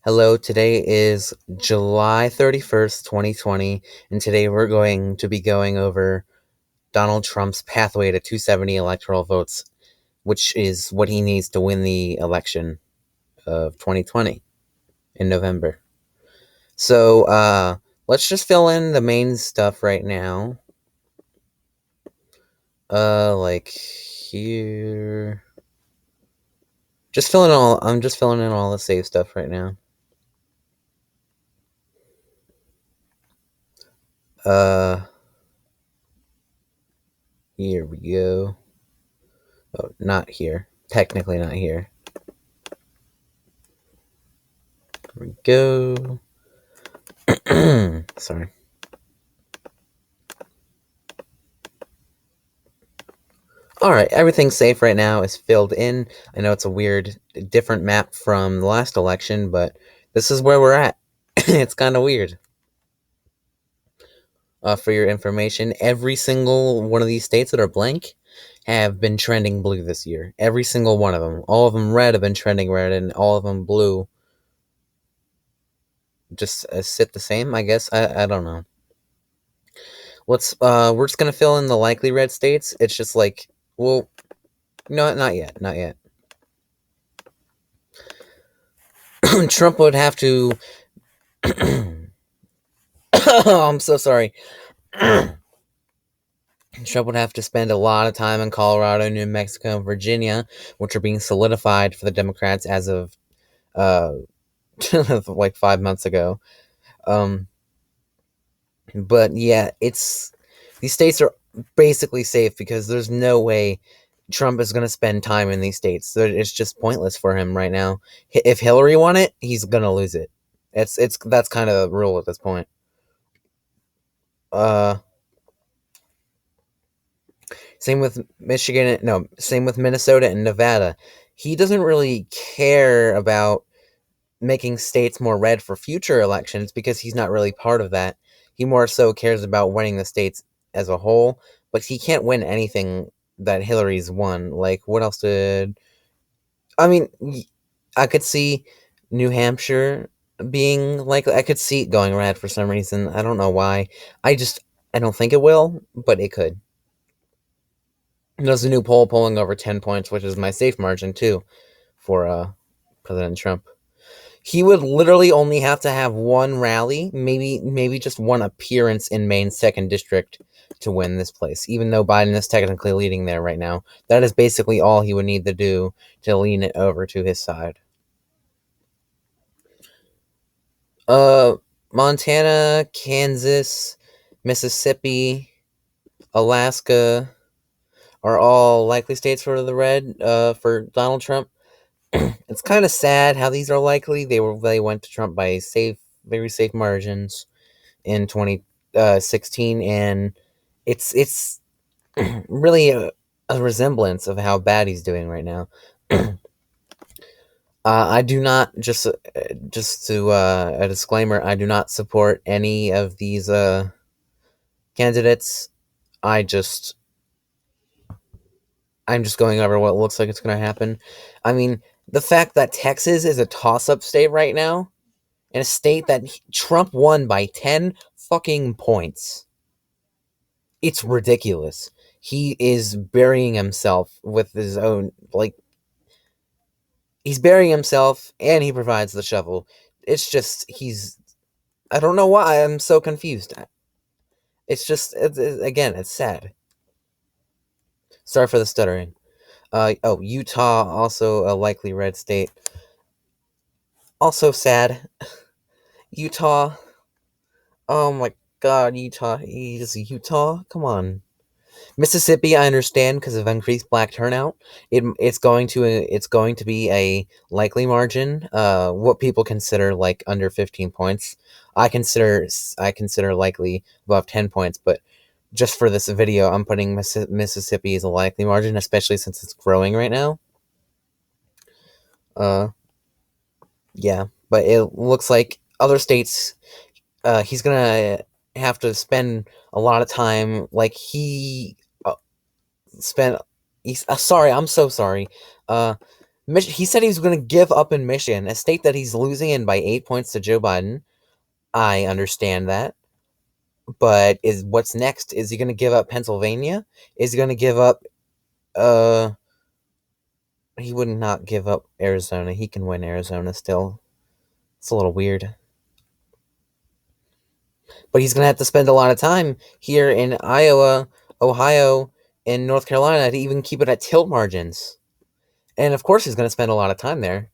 Hello, today is July 31st, 2020, and today we're going to be going over Donald Trump's pathway to 270 electoral votes, which is what he needs to win the election of 2020 in November. So, let's just fill in the main stuff right now. Like here. I'm just filling in all the save stuff right now. Uh, Here we go. Oh, not here. Technically not here. Here we go. Sorry. Alright, everything's safe right now. It's filled in. I know it's a weird, different map from the last election, but this is where we're at. It's kind of weird. For your information, every single one of these states that are blank have been trending blue this year. Every single one of them. All of them red have been trending red, and all of them blue just sit the same, I guess. I don't know. We're just gonna fill in the likely red states. It's just like, well, no, not yet, not yet. Trump would have to. Oh, I'm so sorry. Trump would have to spend a lot of time in Colorado, New Mexico, and Virginia, which are being solidified for the Democrats as of uh, like 5 months ago. Um, but yeah, these states are basically safe because there's no way Trump is going to spend time in these states. So it's just pointless for him right now. If Hillary won it, he's going to lose it. That's kind of the rule at this point. Uh, Same with Michigan. No, same with Minnesota and Nevada. He doesn't really care about making states more red for future elections because he's not really part of that. He more so cares about winning the states as a whole, but he can't win anything that Hillary's won. Like, what else did. I mean, I could see New Hampshire being like. I could see it going red for some reason. I don't know why. I don't think it will, but it could. There's a new poll polling over 10 points, which is my safe margin, too, for President Trump. He would literally only have to have one rally, maybe just one appearance in Maine's 2nd district to win this place, even though Biden is technically leading there right now. That is basically all he would need to do to lean it over to his side. Uh, Montana, Kansas, Mississippi, Alaska are all likely states for the red, for Donald Trump. It's kind of sad how these are likely. They went to Trump by very safe margins in 2016, and it's really a resemblance of how bad he's doing right now. I do not just to a disclaimer. I do not support any of these candidates. I just I'm just going over what looks like it's going to happen. I mean, the fact that Texas is a toss-up state right now, in a state that Trump won by 10 fucking points. It's ridiculous. He is burying himself with his own, like, he's burying himself and he provides the shovel. It's just, I don't know why I'm so confused. It's just, again, it's sad. Sorry for the stuttering. Utah, also a likely red state. Also sad. Utah. Oh my god, Utah. Utah? Come on. Mississippi, I understand because of increased black turnout. It's going to be a likely margin. What people consider like under 15 points, I consider likely above 10 points. But just for this video, I'm putting Mississippi as a likely margin, especially since it's growing right now. Uh, yeah, but it looks like other states. He's gonna have to spend a lot of time, like he spent. Sorry, I'm so sorry. Uh, He said he was going to give up in Michigan, a state that he's losing in by 8 points to Joe Biden. I understand that, but is what's next? Is he going to give up Pennsylvania? Is he going to give up? Uh, he would not give up Arizona. He can win Arizona still. It's a little weird, but he's going to have to spend a lot of time here in Iowa, Ohio, and North Carolina to even keep it at tilt margins. And of course, he's going to spend a lot of time there.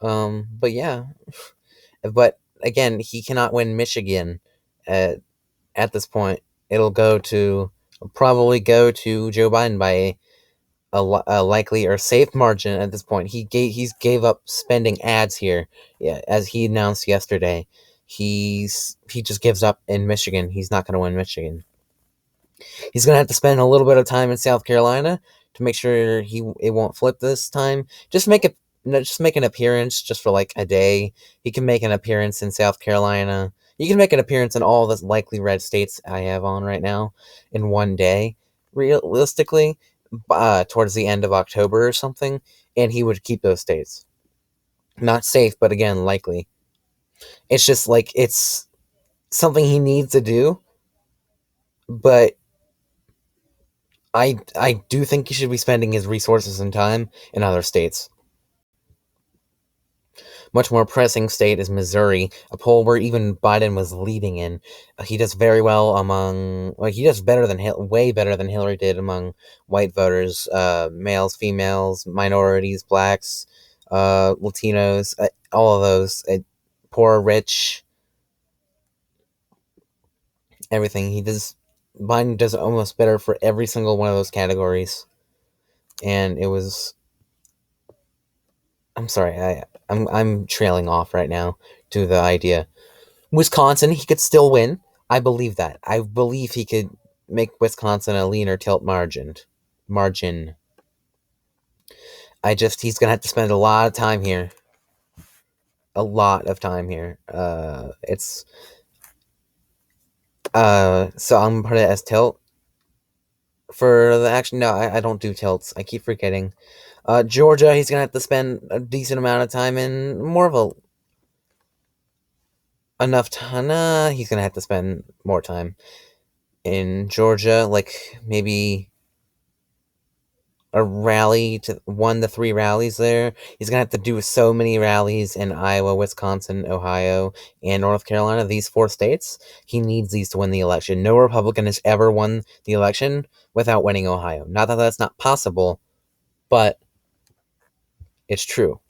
But yeah, but again, he cannot win Michigan at this point. It'll probably go to Joe Biden by a likely or safe margin at this point. He's gave up spending ads here, yeah, as he announced yesterday. He just gives up in Michigan. He's not going to win Michigan. He's going to have to spend a little bit of time in South Carolina to make sure it won't flip this time. Just make an appearance just for like a day. He can make an appearance in South Carolina. You can make an appearance in all the likely red states I have on right now in one day, realistically, towards the end of October or something, and he would keep those states. Not safe, but again, likely. It's just like it's something he needs to do, but I do think he should be spending his resources and time in other states. Much more pressing state is Missouri, a poll where even Biden was leading in. He does very well he does way better than Hillary did among white voters, males, females, minorities, blacks, Latinos, all of those, poor, rich, everything. Biden does almost better for every single one of those categories. And it was, I'm sorry, I'm trailing off right now to the idea. Wisconsin, he could still win. I believe that. I believe he could make Wisconsin a leaner tilt margin. Margin. He's gonna have to spend a lot of time here. A lot of time here. So I'm gonna put it as tilt. For the action, no, I don't do tilts. I keep forgetting. Georgia, he's gonna have to spend a decent amount of time in. More of enough time. Nah, he's gonna have to spend more time in Georgia, like maybe a rally to 1 to 3 rallies there. He's gonna have to do so many rallies in Iowa, Wisconsin, Ohio, and North Carolina. These 4 states, he needs these to win the election. No Republican has ever won the election without winning Ohio. Not that that's not possible, but it's true.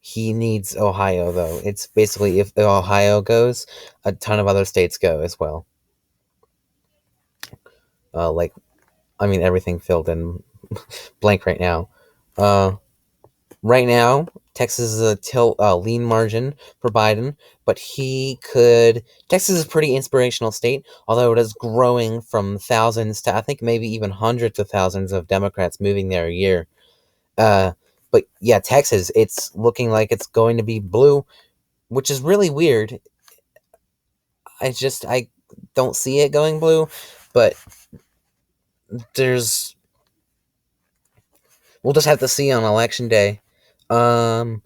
He needs Ohio, though. It's basically if Ohio goes, a ton of other states go as well. Like, I mean, everything filled in blank right now. Uh, right now, Texas is a lean margin for Biden, but Texas is a pretty inspirational state, although it is growing from thousands to I think maybe even hundreds of thousands of Democrats moving there a year. Uh, but yeah, Texas, it's looking like it's going to be blue, which is really weird. I don't see it going blue, but there's we'll just have to see on election day. Um,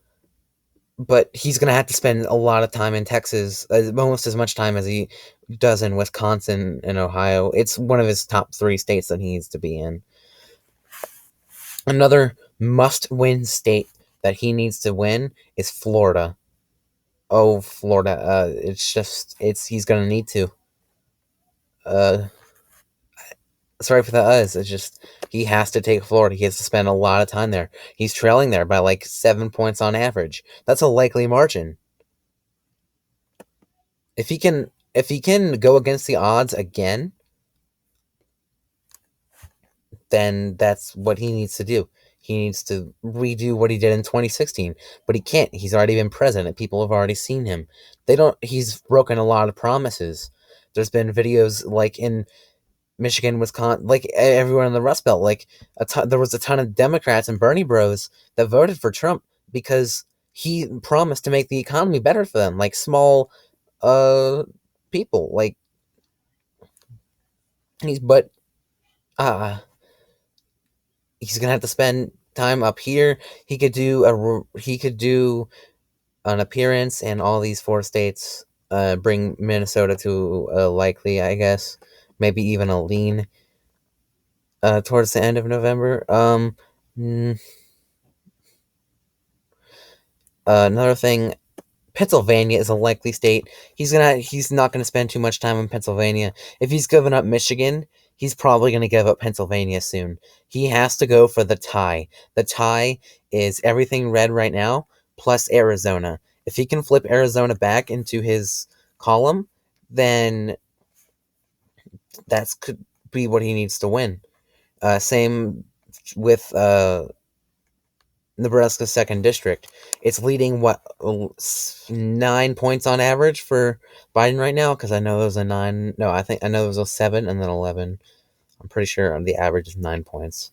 but he's gonna have to spend a lot of time in Texas, almost as much time as he does in Wisconsin and Ohio. It's one of his top 3 states that he needs to be in. Another must-win state that he needs to win is Florida. Oh, Florida! He's gonna need to. Uh, Sorry for the us. It's just he has to take Florida. He has to spend a lot of time there. He's trailing there by like 7 points on average. That's a likely margin. If he can go against the odds again, then that's what he needs to do. He needs to redo what he did in 2016, but he can't. He's already been president. People have already seen him. He's broken a lot of promises. There's been videos like in Michigan, Wisconsin, like everywhere in the Rust Belt, like there was a ton of Democrats and Bernie Bros that voted for Trump because he promised to make the economy better for them, like small, uh, people. Like he's, but uh, he's gonna have to spend time up here. He could do an appearance in all these four states. Bring Minnesota to a likely, I guess, maybe even a lean towards the end of November. Mm, Another thing, Pennsylvania is a likely state. He's not gonna spend too much time in Pennsylvania. If he's given up Michigan, he's probably gonna give up Pennsylvania soon. He has to go for the tie. The tie is everything red right now plus Arizona. If he can flip Arizona back into his column, then that could be what he needs to win. Same with Nebraska's second district. It's leading 9 points on average for Biden right now, because I know there was a 9. No, I know there was a 7 and then 11. I'm pretty sure the average is 9 points.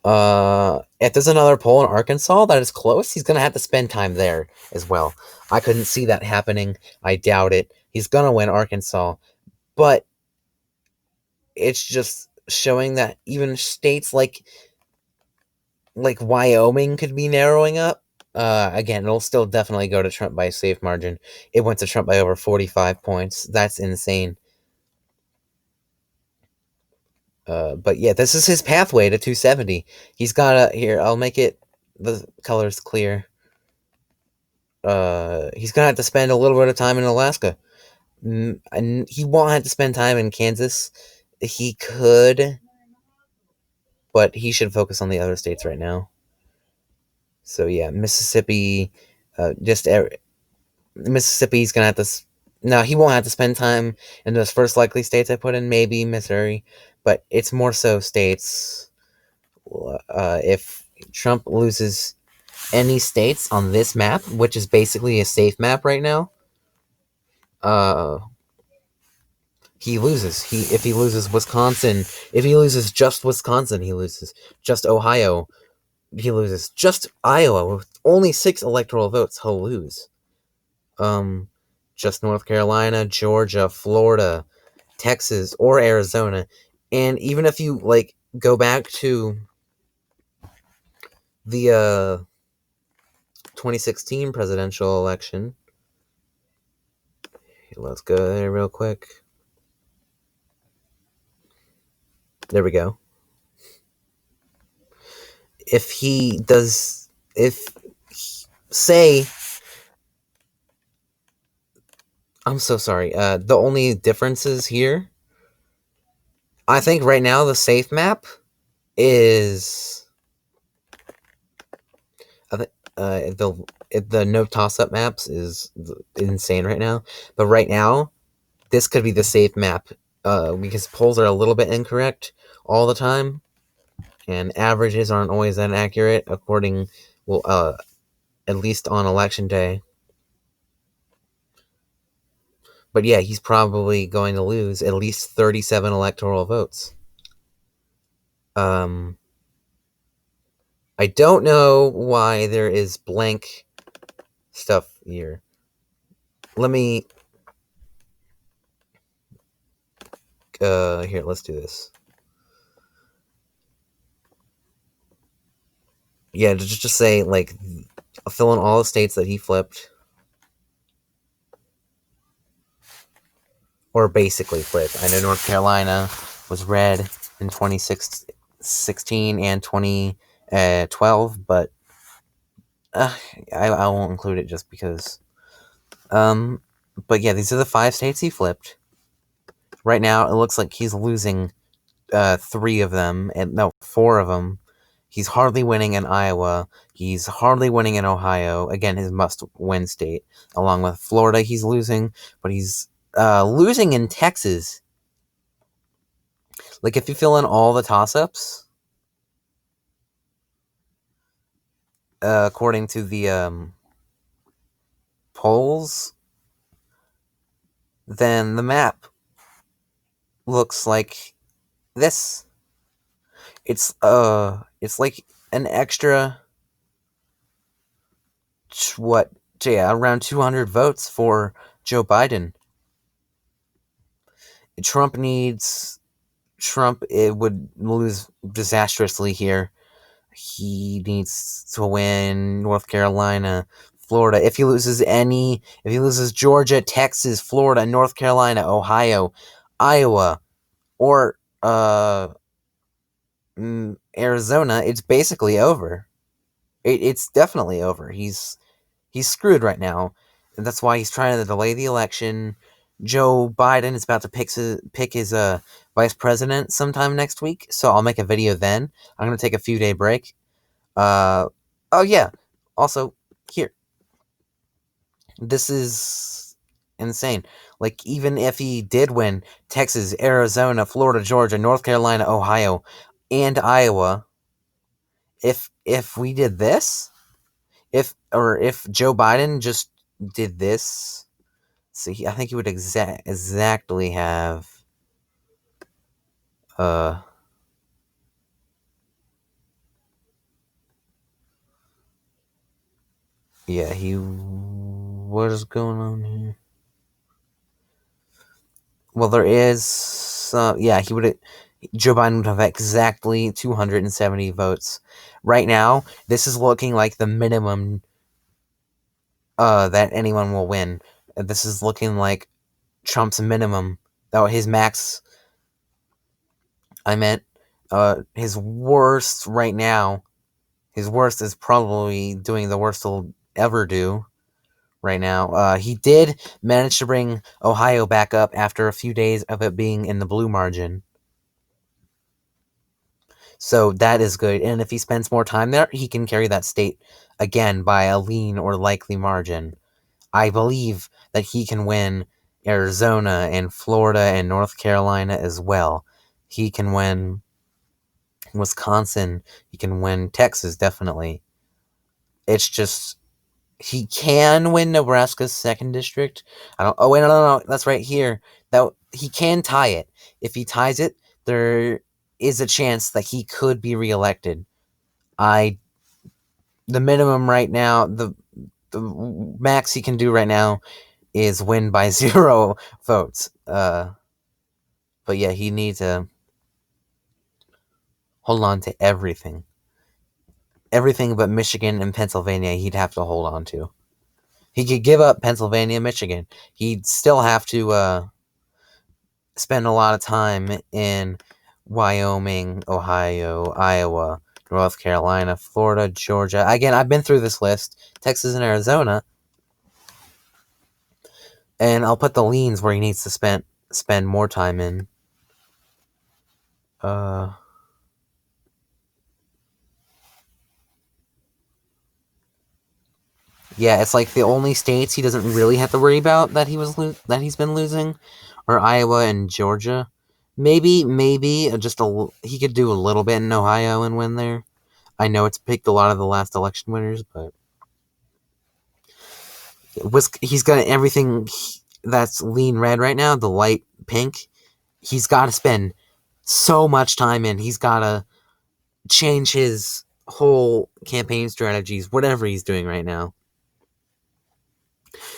If there's another poll in Arkansas that is close, he's gonna have to spend time there as well. I couldn't see that happening. I doubt it. He's gonna win Arkansas, but it's just showing that even states like Wyoming could be narrowing up. Again, it'll still definitely go to Trump by a safe margin. It went to Trump by over 45 points. That's insane. But yeah, this is his pathway to 270. He's got to here. I'll make it the colors clear. He's gonna have to spend a little bit of time in Alaska, and he won't have to spend time in Kansas. He could, but he should focus on the other states right now. So yeah, Mississippi, just Mississippi's gonna have to. No, he won't have to spend time in those first likely states I put in. Maybe Missouri, but it's more so states. If Trump loses any states on this map, which is basically a safe map right now, uh, he loses. If he loses Wisconsin, if he loses just Wisconsin, he loses. Just Ohio, he loses. Just Iowa with only 6 electoral votes, he'll lose. Um, just North Carolina, Georgia, Florida, Texas, or Arizona. And even if you go back to the 2016 presidential election, let's go there real quick. There we go. If he does, say, I'm so sorry. The only differences here, I think right now the safe map is the no toss up maps is insane right now. But right now, this could be the safe map because polls are a little bit incorrect all the time, and averages aren't always that accurate according, at least on election day. But yeah, he's probably going to lose at least 37 electoral votes. I don't know why there is blank stuff here. Let me here, let's do this. Yeah, just say fill in all the states that he flipped, or basically flipped. I know North Carolina was red in 2016 and 2012, but I won't include it just because. But yeah, these are the 5 states he flipped. Right now, it looks like he's losing 3 of them, and no, 4 of them. He's hardly winning in Iowa. He's hardly winning in Ohio. Again, his must-win state. Along with Florida, he's losing, but he's losing in Texas. If you fill in all the toss-ups, according to the polls, then the map looks like this. It's like an extra around 200 votes for Joe Biden. Trump needs Trump it would lose disastrously here. He needs to win North Carolina, Florida. If he loses Georgia, Texas, Florida, North Carolina, Ohio, Iowa, or Arizona, it's basically over. It's definitely over. He's screwed right now, and that's why he's trying to delay the election. Joe Biden is about to pick his vice president sometime next week, so I'll make a video then. I'm gonna take a few-day break. Uh, oh yeah. Also, here, this is insane. Like, even if he did win Texas, Arizona, Florida, Georgia, North Carolina, Ohio, and Iowa, if we did this, if Joe Biden just did this, I think he would exactly have uh yeah, what is going on here? Well, there is yeah, Joe Biden would have exactly 270 votes. Right now, this is looking like the minimum that anyone will win. This is looking like Trump's minimum. Though his max, I meant his worst right now. His worst is probably doing the worst he'll ever do right now. He did manage to bring Ohio back up after a few days of it being in the blue margin. So that is good. And if he spends more time there, he can carry that state again by a lean or likely margin. I believe that he can win Arizona and Florida and North Carolina as well. He can win Wisconsin. He can win Texas, definitely. It's just he can win Nebraska's second district. I don't. Oh wait, no. That's right here. That he can tie it. If he ties it, there is a chance that he could be reelected. I the minimum right now, the max he can do right now is win by 0 votes. But yeah, he needs to hold on to everything. Everything but Michigan and Pennsylvania, he'd have to hold on to. He could give up Pennsylvania and Michigan. He'd still have to spend a lot of time in Wyoming, Ohio, Iowa, North Carolina, Florida, Georgia. Again, I've been through this list. Texas and Arizona. And I'll put the leans where he needs to spend more time in. Yeah, it's like the only states he doesn't really have to worry about that he's been losing are Iowa and Georgia. Maybe he could do a little bit in Ohio and win there. I know it's picked a lot of the last election winners, but he's got everything that's lean red right now, the light pink. He's got to spend so much time in. He's got to change his whole campaign strategies, whatever he's doing right now,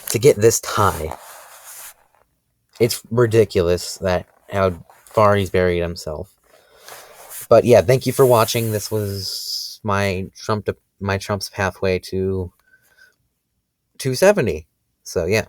to get this tie. It's ridiculous that how far he's buried himself. But yeah, thank you for watching. This was my Trump's pathway to 270. So yeah.